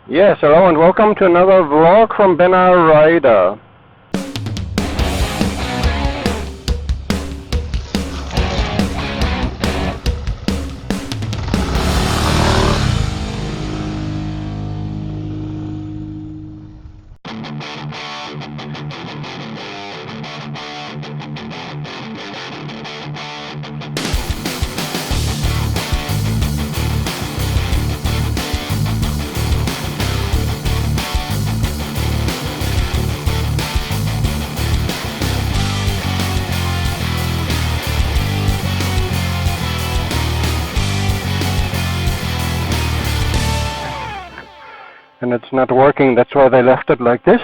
Yes, hello and welcome to another vlog from Benelli. And it's not working, that's why they left it like this.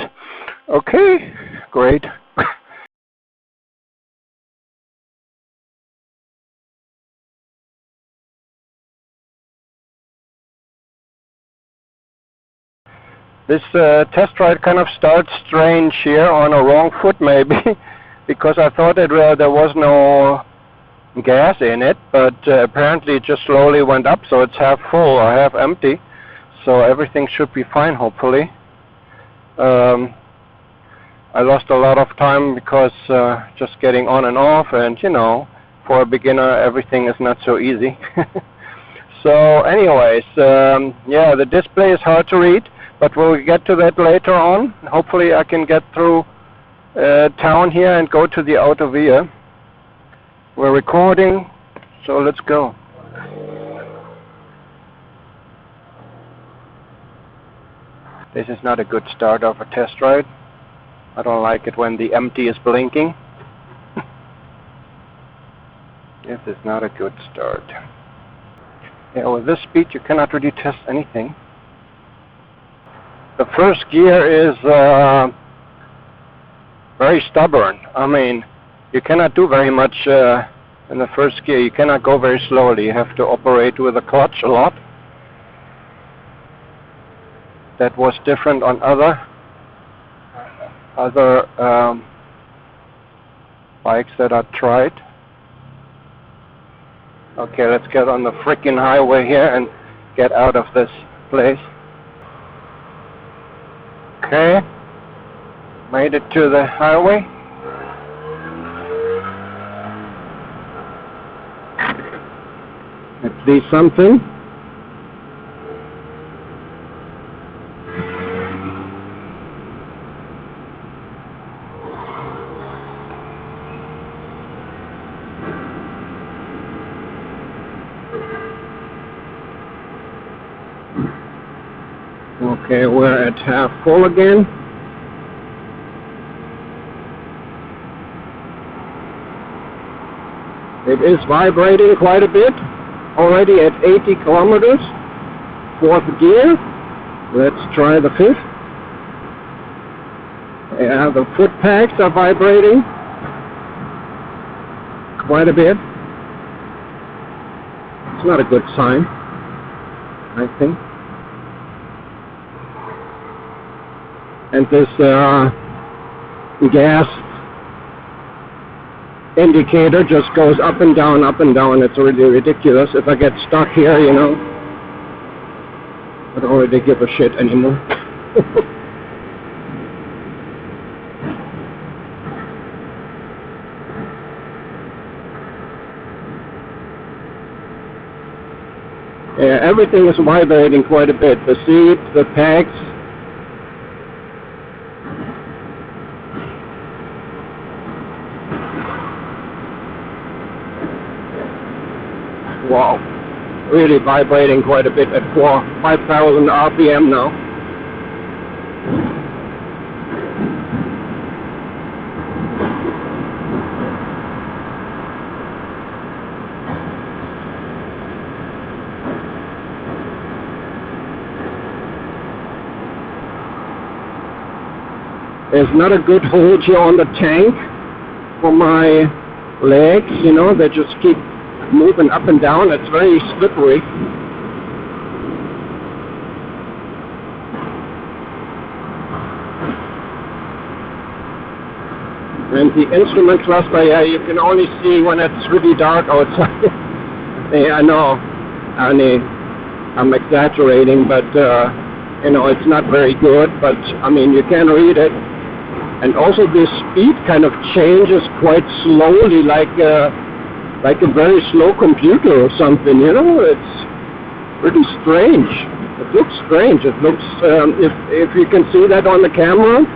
Okay, great. This test ride kind of starts strange here on a wrong foot maybe, because I thought there was no gas in it, but apparently it just slowly went up, so it's half full or half empty. So everything should be fine, hopefully. I lost a lot of time because just getting on and off, and you know, for a beginner everything is not so easy. So anyways, yeah, the display is hard to read, but we'll get to that later on. Hopefully I can get through town here and go to the Autovia. We're recording, so let's go. This is not a good start of a test ride. I don't like it when the empty is blinking. This is not a good start. Yeah, with this speed you cannot really test anything. The first gear is very stubborn. I mean, you cannot do very much in the first gear. You cannot go very slowly. You have to operate with the clutch a lot. That was different on other bikes that I tried. Okay, let's get on the frickin' highway here and get out of this place. Okay, made it to the highway. At least something. Okay, we're at half full again. It is vibrating quite a bit, already at 80 kilometers. Fourth gear. Let's try the fifth. Yeah, the foot pegs are vibrating quite a bit. It's not a good sign, I think. And this gas indicator just goes up and down, up and down. It's really ridiculous. If I get stuck here, you know, I don't really give a shit anymore. Yeah, everything is vibrating quite a bit. The seat, the pegs. Wow, really vibrating quite a bit at 5,000 RPM now. There's not a good hold here on the tank for my legs, you know, they just keep moving up and down. It's very slippery. And the instrument cluster, yeah, you can only see when it's really dark outside. Yeah, I know, I'm exaggerating, but You know, it's not very good, but I mean, you can read it. And also the speed kind of changes quite slowly, like a very slow computer or something, you know. It's pretty strange. It looks strange. It looks, if you can see that on the camera,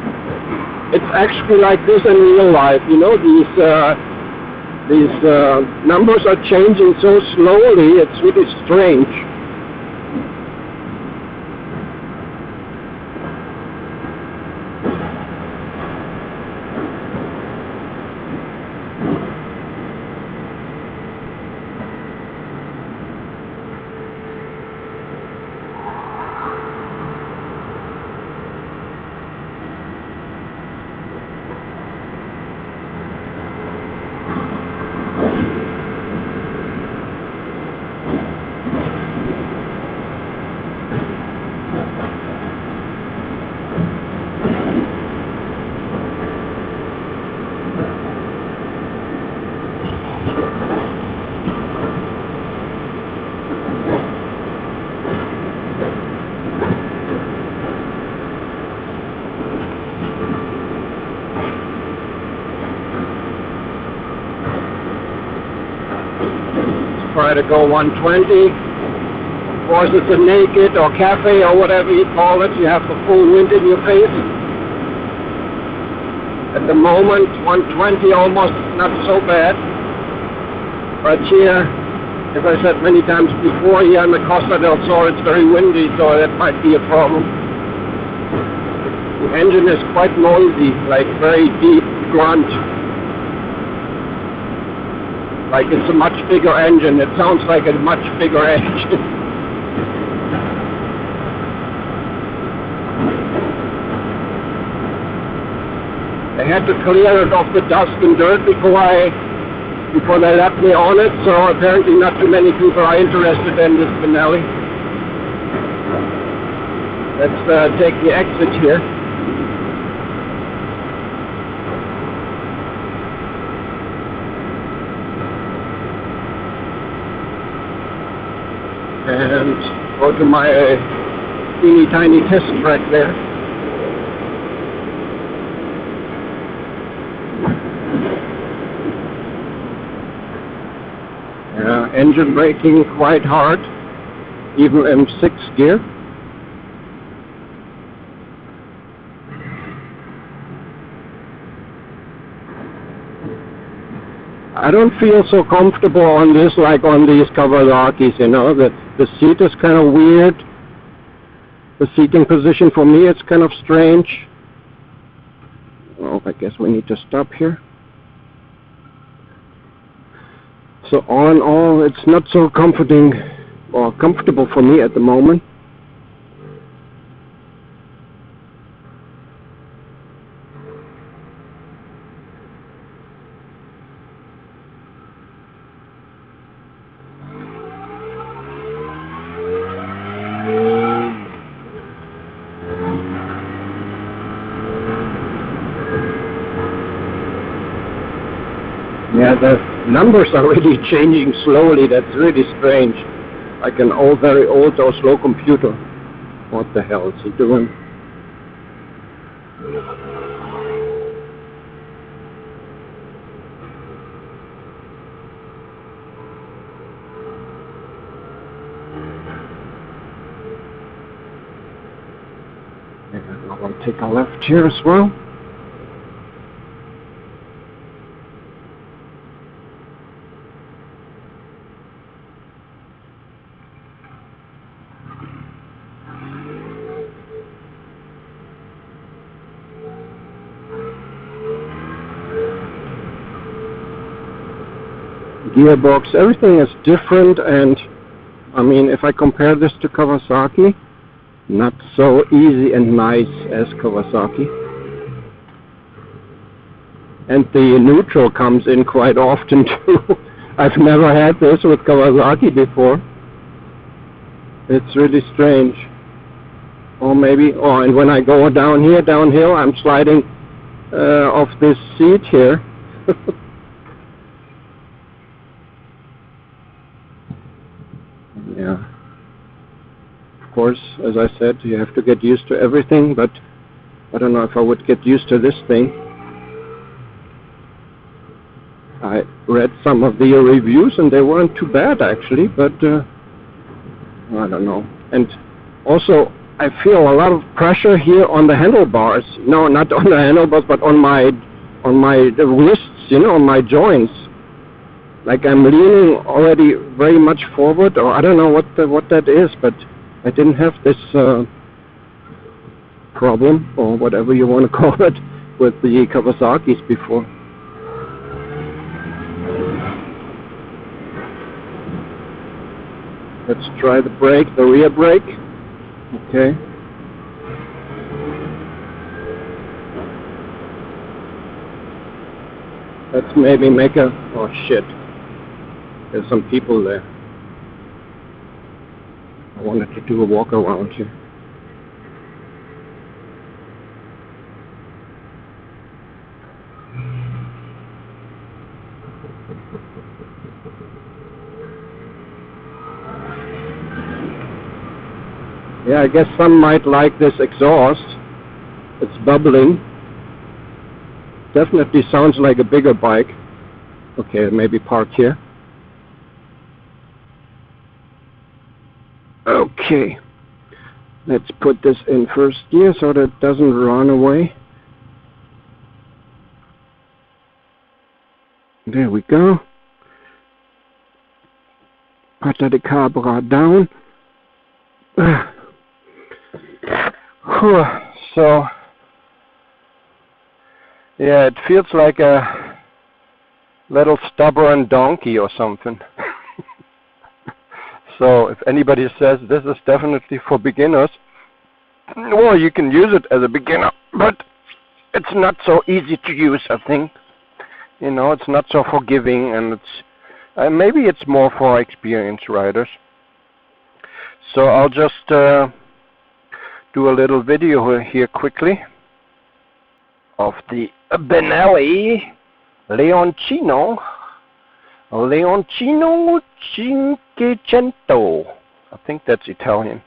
it's actually like this in real life, you know. These numbers are changing so slowly, it's really strange. Try to go 120. Of course, it's a naked or cafe or whatever you call it. You have the full wind in your face. At the moment, 120 almost not so bad. But here, as I said many times before, here in the Costa del Sol, it's very windy, so that might be a problem. The engine is quite noisy, like very deep grunt. Like it's a much bigger engine. It sounds like a much bigger engine. They had to clear it off the dust and dirt before they let me on it, so apparently not too many people are interested in this Benelli. Let's take the exit here. And go to my teeny tiny test track there. Engine braking quite hard, even in 6th gear. I don't feel so comfortable on this like on these Kawasaki's, you know, that the seat is kind of weird. The seating position for me, it's kind of strange. Oh, I guess we need to stop here. So all in all, it's not so comforting or comfortable for me at the moment. Yeah, the numbers are really changing slowly. That's really strange. Like an very old or slow computer. What the hell is he doing? And I'll take a left here as well. Gearbox, everything is different, and I mean, if I compare this to Kawasaki, not so easy and nice as Kawasaki. And the neutral comes in quite often too. I've never had this with Kawasaki before. It's really strange. Or maybe, and when I go downhill, I'm sliding off this seat here. Yeah. course, as I said, you have to get used to everything, but I don't know if I would get used to this thing. I read some of the reviews and they weren't too bad actually, but I don't know. And also I feel a lot of pressure here on the handlebars. No, not on the handlebars, but on my the wrists, you know, on my joints. Like I'm leaning already very much forward, or I don't know what that is, but I didn't have this problem, or whatever you want to call it, with the Kawasaki's before. Let's try the brake, the rear brake. Okay. Let's maybe make a... oh shit. There's some people there. I wanted to do a walk around here. Yeah, I guess some might like this exhaust. It's bubbling. Definitely sounds like a bigger bike. Okay, maybe park here. Okay. Let's put this in first gear so that it doesn't run away. There we go. Put the cabra down. So, yeah, it feels like a little stubborn donkey or something. So, if anybody says this is definitely for beginners, well, you can use it as a beginner, but it's not so easy to use, I think. You know, it's not so forgiving, and it's maybe it's more for experienced riders. So I'll just do a little video here quickly of the Benelli Leoncino 500. I think that's Italian.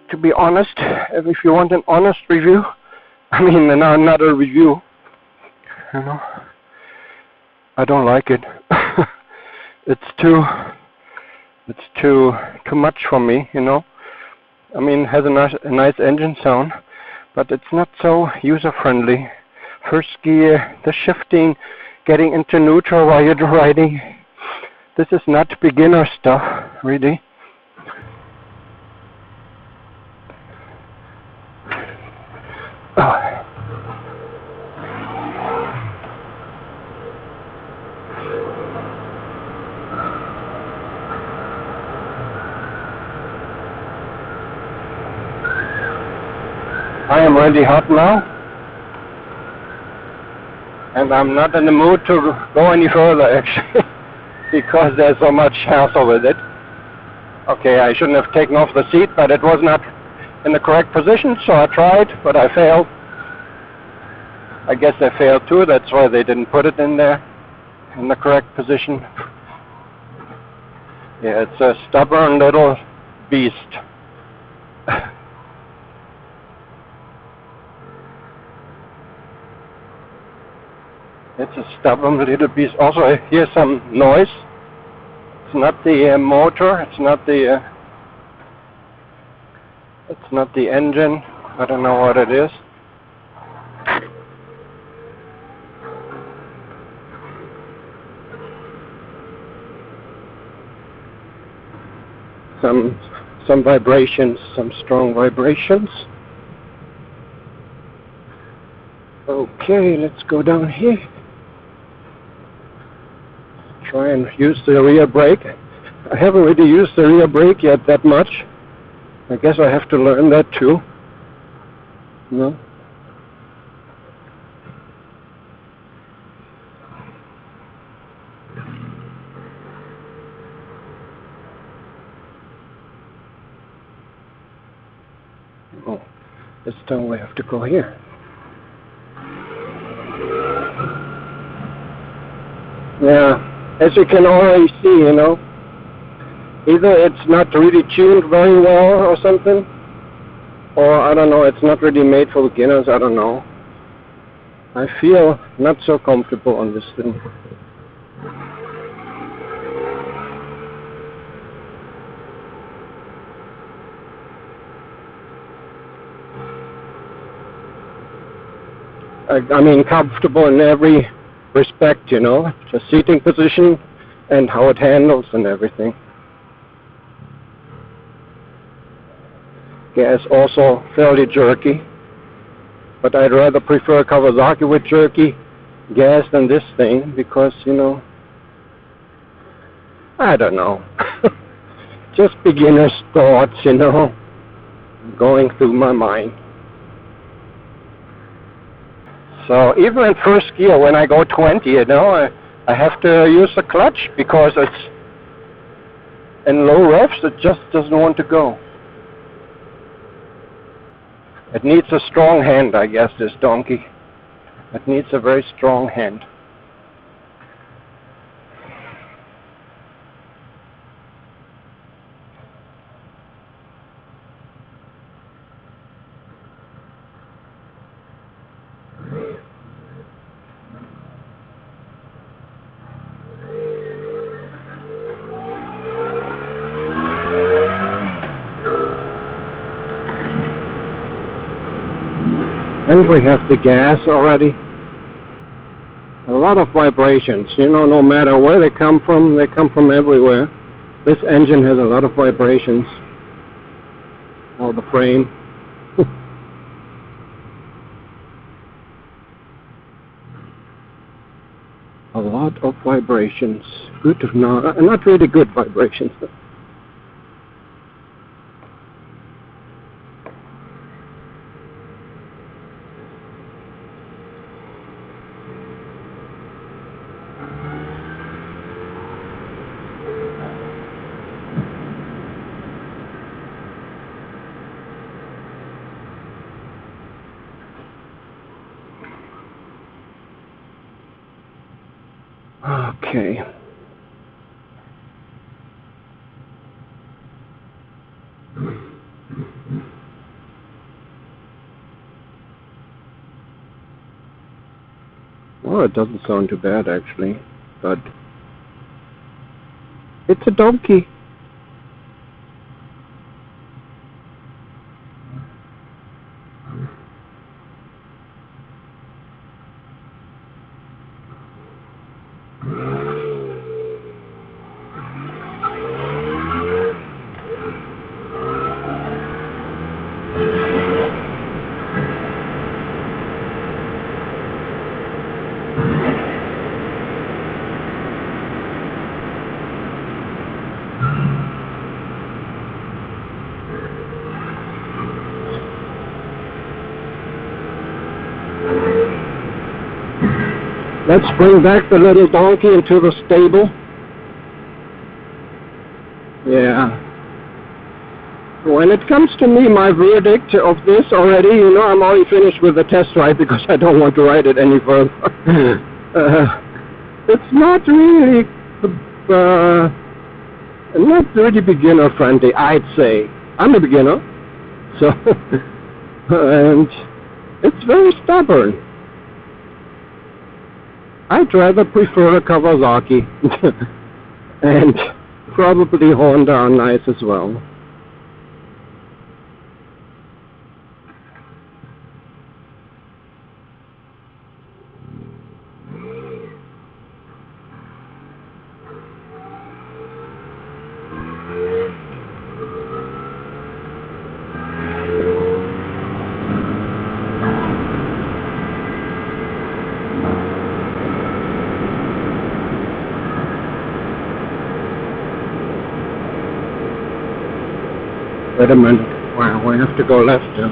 To be honest, if you want an honest review, I mean not a review, you know, I don't like it. It's too much for me, you know. I mean, it has a nice engine sound, but it's not so user-friendly. First gear, the shifting, getting into neutral while you're riding. This is not beginner stuff, really. I am really hot now, and I'm not in the mood to go any further actually, because there's so much hassle with it. Okay, I shouldn't have taken off the seat, but it was not in the correct position, so I tried, but I failed. I guess they failed too, that's why they didn't put it in there in the correct position. Yeah, it's a stubborn little beast. It's a stubborn little beast. Also, I hear some noise. It's not the motor, it's not the It's not the engine. I don't know what it is. Some vibrations, some strong vibrations. Okay, let's go down here. Try and use the rear brake. I haven't really used the rear brake yet that much. I guess I have to learn that too. No? Oh, this time we have to go here. Yeah, as you can already see, you know, either it's not really tuned very well or something, or I don't know, it's not really made for beginners, I don't know. I feel not so comfortable on this thing. I mean, comfortable in every respect, you know, the seating position and how it handles and everything. Gas also fairly jerky, but I'd rather prefer Kawasaki with jerky gas than this thing because, you know, I don't know. Just beginner's thoughts, you know, going through my mind. So even in first gear, when I go 20, you know, I have to use the clutch because it's in low revs, it just doesn't want to go. It needs a strong hand, I guess, this donkey. It needs a very strong hand. And we have the gas already. A lot of vibrations, you know, no matter where they come from everywhere. This engine has a lot of vibrations. Oh, the frame. A lot of vibrations. Good, no, not really good vibrations. Okay. Well, it doesn't sound too bad actually, but it's a donkey. Let's bring back the little donkey into the stable. Yeah. When it comes to me, my verdict of this already, you know, I'm already finished with the test ride because I don't want to ride it any further. It's not really beginner friendly, I'd say. I'm a beginner, so and it's very stubborn. I'd rather prefer a Kawasaki, and probably Honda are nice as well. Wait a minute. Wow, we have to go left now.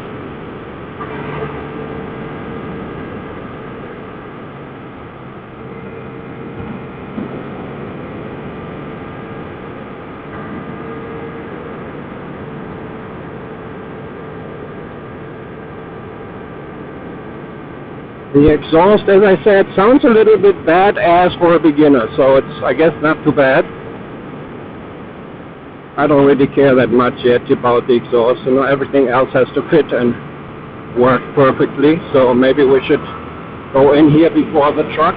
The exhaust, as I said, sounds a little bit badass for a beginner, so it's, I guess, not too bad. I don't really care that much yet about the exhaust. You know, everything else has to fit and work perfectly, so maybe we should go in here before the truck.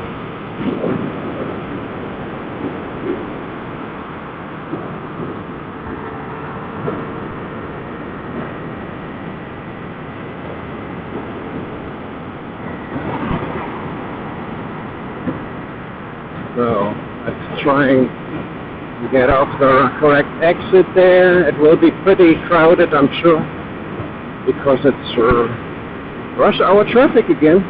So let's try and get off the correct exit there. It will be pretty crowded, I'm sure, because it's rush hour traffic again.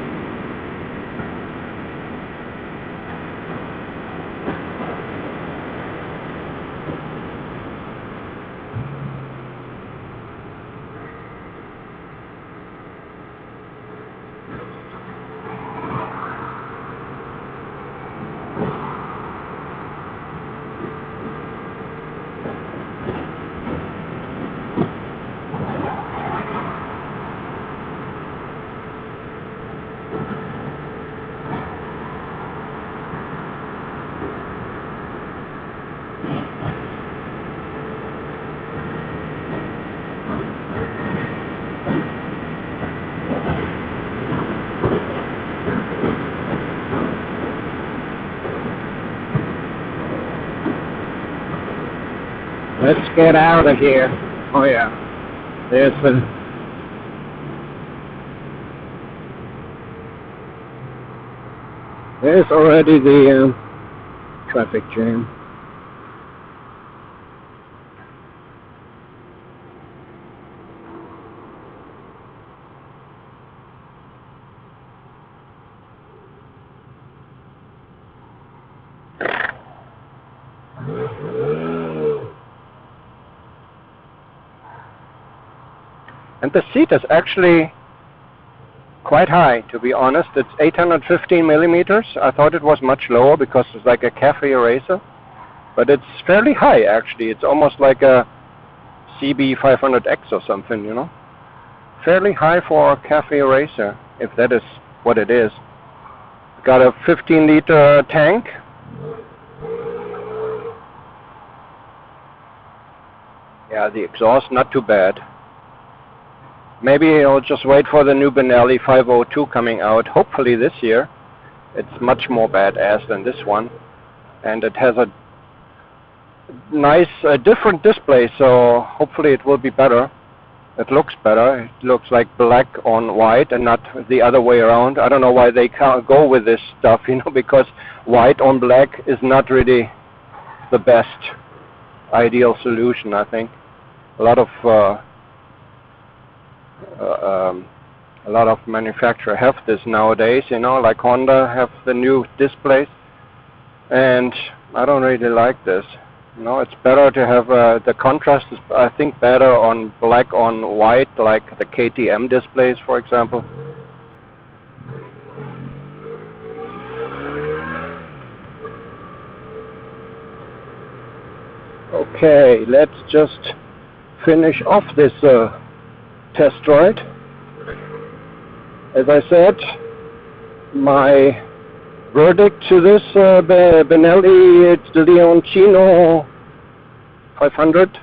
Let's get out of here. Oh yeah, there's already the traffic jam. And the seat is actually quite high, to be honest. It's 815 millimeters. I thought it was much lower because it's like a cafe eraser, but it's fairly high actually. It's almost like a CB500X or something, you know. Fairly high for a cafe eraser, if that is what it is. Got a 15-liter tank. Yeah, the exhaust not too bad. Maybe I'll just wait for the new Benelli 502 coming out, hopefully this year. It's much more badass than this one. And it has a nice, different display, so hopefully it will be better. It looks better. It looks like black on white and not the other way around. I don't know why they can't go with this stuff, you know, because white on black is not really the best ideal solution, I think. A lot of manufacturers have this nowadays, you know, like Honda have the new displays, and I don't really like this. You know, it's better to have the contrast is, I think, better on black on white, like the KTM displays, for example. Okay, let's just finish off this test ride. As I said, my verdict to this Benelli Leoncino 500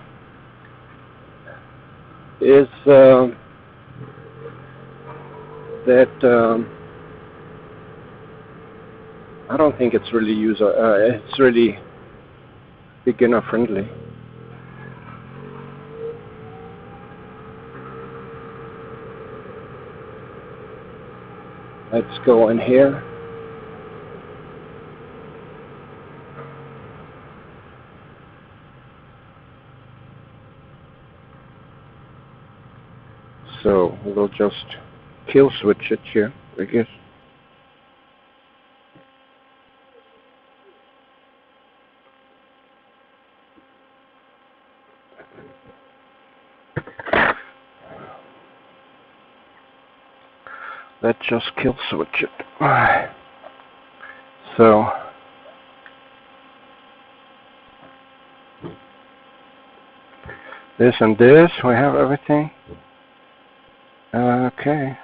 is that I don't think it's really it's really beginner friendly. Let's go in here. So we'll just kill switch it here, I guess. Let's just kill switch it. So this and this, we have everything. Okay.